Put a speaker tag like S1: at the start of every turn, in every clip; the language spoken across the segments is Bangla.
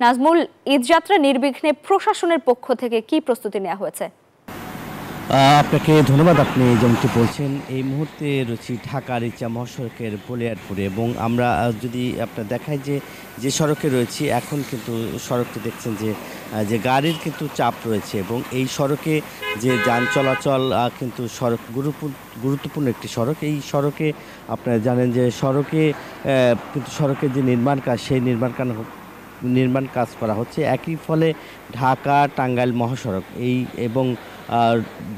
S1: নাজমুল, ঈদযাত্রা নির্বিঘ্নে প্রশাসনের পক্ষ থেকে কি প্রস্তুতি নেওয়া হয়েছে?
S2: আপনাকে ধন্যবাদ। আপনি যেমনটি বলছেন, এই মুহূর্তে রয়েছি ঢাকার ইচ্ছা মহাসড়কের বলিয়ারপুরে এবং আমরা যদি আপনার দেখাই যে সড়কে রয়েছি এখন কিন্তু সড়কটি দেখছেন যে গাড়ির কিন্তু চাপ রয়েছে এবং এই সড়কে যে যান চলাচল কিন্তু সড়ক গুরুত্বপূর্ণ একটি সড়ক। এই সড়কে আপনারা জানেন যে সড়কে কিন্তু সড়কের যে নির্মাণ কাজ সেই নির্মাণ কাজ করা হচ্ছে। একই ফলে ঢাকা টাঙ্গাইল মহাসড়ক এবং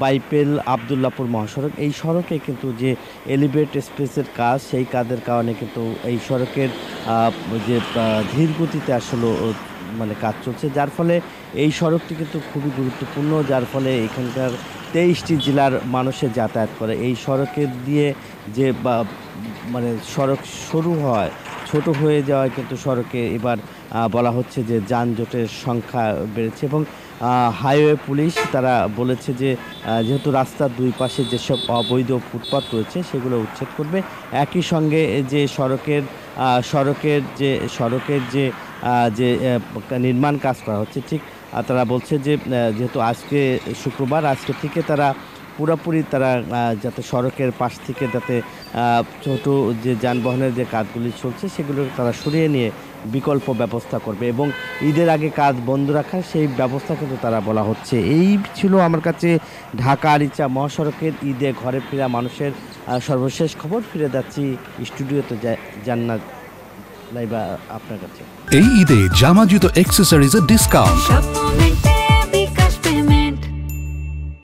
S2: বাইপেল আবদুল্লাপুর মহাসড়ক এই সড়কে কিন্তু যে এলিভেট স্পেসের কাজ সেই কাজের কারণে কিন্তু এই সড়কের যে ধীর গতিতে আসলে মানে কাজ চলছে, যার ফলে এই সড়কটি কিন্তু খুবই গুরুত্বপূর্ণ, যার ফলে এখানকার 23টি জেলার মানুষের যাতায়াত করে। এই সড়কের দিয়ে যে মানে সড়ক শুরু হয় ছোট হয়ে যাওয়ায় কিন্তু সড়কে এবার বলা হচ্ছে যে যানজটের সংখ্যা বেড়েছে এবং হাইওয়ে পুলিশ তারা বলেছে যে যেহেতু রাস্তার দুই পাশে যেসব অবৈধ ফুটপাত রয়েছে সেগুলো উচ্ছেদ করবে। একই সঙ্গে যে সড়কের যে নির্মাণ কাজ করা হচ্ছে, ঠিক তারা বলছে যে যেহেতু আজকে শুক্রবার, আজকে থেকে তারা পুরোপুরি যাতে সড়কের পাশ থেকে যাতে ছোট যে যানবাহনের যে কাজগুলি চলছে সেগুলো তারা সরিয়ে নিয়ে বিকল্প ব্যবস্থা করবে এবং ঈদের আগে কাজ বন্ধ রাখার সেই ব্যবস্থা কিন্তু তারা বলা হচ্ছে। এই ছিল আমার কাছে ঢাকা আরিচা মহাসড়কের ঈদে ঘরে ফেরা মানুষের সর্বশেষ খবর। ফিরে যাচ্ছি স্টুডিওতে, জান্নাত লাইবা আপনার কাছে।
S3: এই ঈদে জামা জুতো অ্যাক্সেসরিজের ডিসকাউন্ট